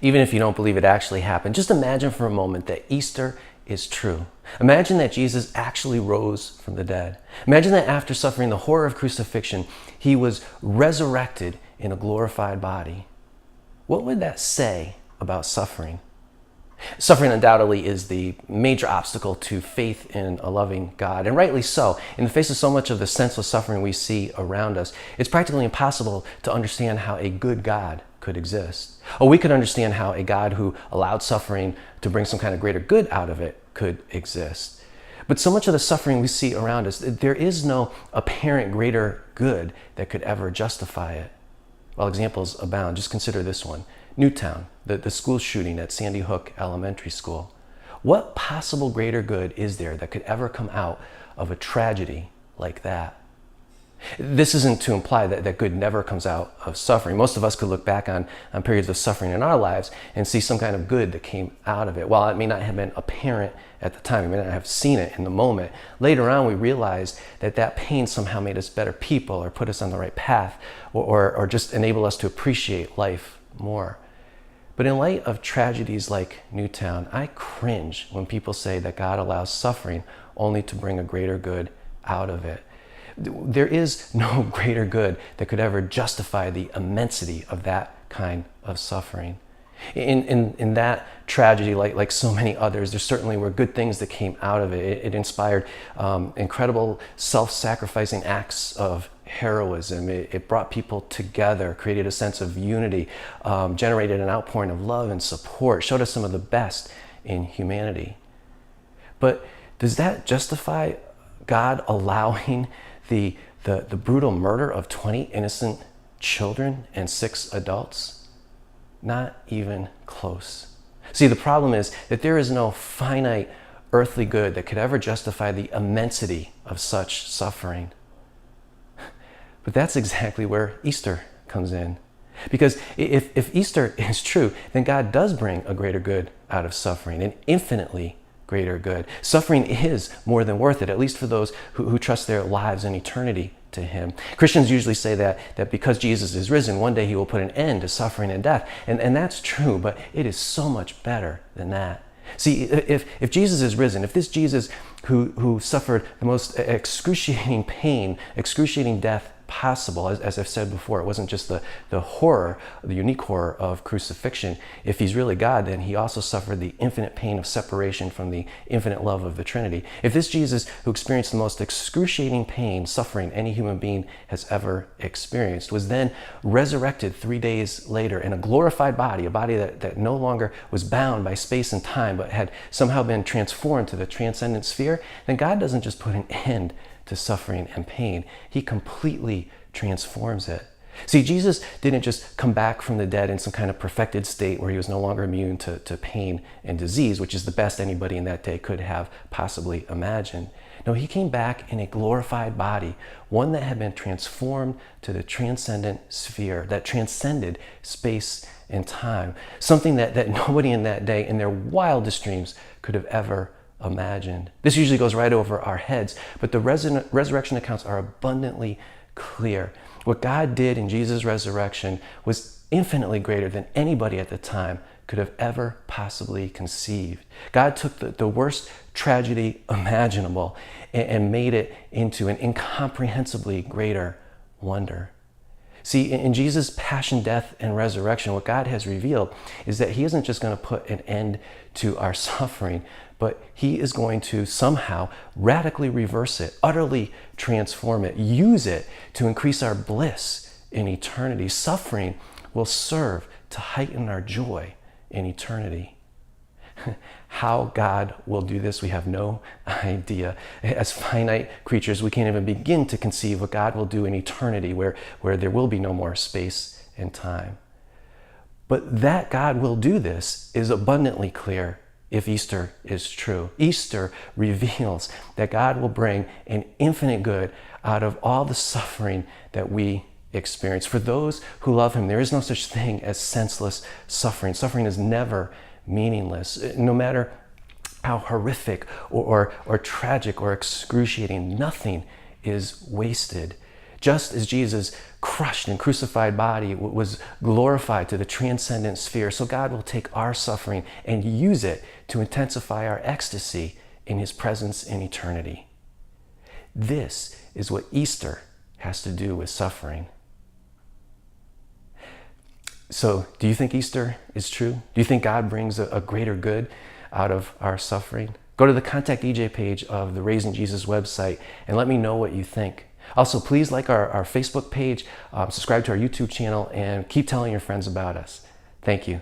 Even if you don't believe it actually happened, just imagine for a moment that Easter is true. Imagine that Jesus actually rose from the dead. Imagine that after suffering the horror of crucifixion, he was resurrected in a glorified body. What would that say about suffering? Suffering undoubtedly is the major obstacle to faith in a loving God, and rightly so. In the face of so much of the senseless suffering we see around us, it's practically impossible to understand how a good God could exist. Or we could understand how a God who allowed suffering to bring some kind of greater good out of it could exist. But so much of the suffering we see around us, there is no apparent greater good that could ever justify it. While examples abound, just consider this one. Newtown, the school shooting at Sandy Hook Elementary School. What possible greater good is there that could ever come out of a tragedy like that? This isn't to imply that good never comes out of suffering. Most of us could look back on periods of suffering in our lives and see some kind of good that came out of it. While it may not have been apparent at the time, we may not have seen it in the moment, later on we realized that pain somehow made us better people or put us on the right path or just enabled us to appreciate life more. But in light of tragedies like Newtown, I cringe when people say that God allows suffering only to bring a greater good out of it. There is no greater good that could ever justify the immensity of that kind of suffering. In that tragedy, like so many others, there certainly were good things that came out of it. It inspired incredible self-sacrificing acts of heroism. It brought people together, created a sense of unity, generated an outpouring of love and support, showed us some of the best in humanity. But does that justify God allowing the brutal murder of 20 innocent children and 6 adults? Not even close. See, the problem is that there is no finite earthly good that could ever justify the immensity of such suffering. But that's exactly where Easter comes in. Because if Easter is true, then God does bring a greater good out of suffering, an infinitely greater good. Suffering is more than worth it, at least for those who trust their lives and eternity to Him. Christians usually say that because Jesus is risen, one day He will put an end to suffering and death. And that's true, but it is so much better than that. See, if Jesus is risen, if this Jesus who suffered the most excruciating pain, excruciating death possible, as I've said before, it wasn't just the horror, the unique horror of crucifixion. If He's really God, then He also suffered the infinite pain of separation from the infinite love of the Trinity. If this Jesus who experienced the most excruciating pain, suffering any human being has ever experienced, was then resurrected 3 days later in a glorified body, a body that no longer was bound by space and time, but had somehow been transformed to the transcendent sphere, then God doesn't just put an end to suffering and pain. He completely transforms it. See, Jesus didn't just come back from the dead in some kind of perfected state where He was no longer immune to pain and disease, which is the best anybody in that day could have possibly imagined. No, He came back in a glorified body, one that had been transformed to the transcendent sphere, that transcended space and time, something that nobody in that day in their wildest dreams could have ever imagined. This usually goes right over our heads, but the resurrection accounts are abundantly clear. What God did in Jesus' resurrection was infinitely greater than anybody at the time could have ever possibly conceived. God took the worst tragedy imaginable and made it into an incomprehensibly greater wonder. See, in Jesus' passion, death, and resurrection, what God has revealed is that He isn't just going to put an end to our suffering, but He is going to somehow radically reverse it, utterly transform it, use it to increase our bliss in eternity. Suffering will serve to heighten our joy in eternity. How God will do this, we have no idea. As finite creatures, we can't even begin to conceive what God will do in eternity, where there will be no more space and time. But that God will do this is abundantly clear if Easter is true. Easter reveals that God will bring an infinite good out of all the suffering that we experience. For those who love Him, there is no such thing as senseless suffering. Suffering is never meaningless. No matter how horrific or tragic or excruciating, nothing is wasted. Just as Jesus' crushed and crucified body was glorified to the transcendent sphere, so God will take our suffering and use it to intensify our ecstasy in his presence in eternity. This is what Easter has to do with suffering. So, do you think Easter is true? Do you think God brings a greater good out of our suffering? Go to the Contact EJ page of the Raising Jesus website and let me know what you think. Also, please like our Facebook page, subscribe to our YouTube channel, and keep telling your friends about us. Thank you.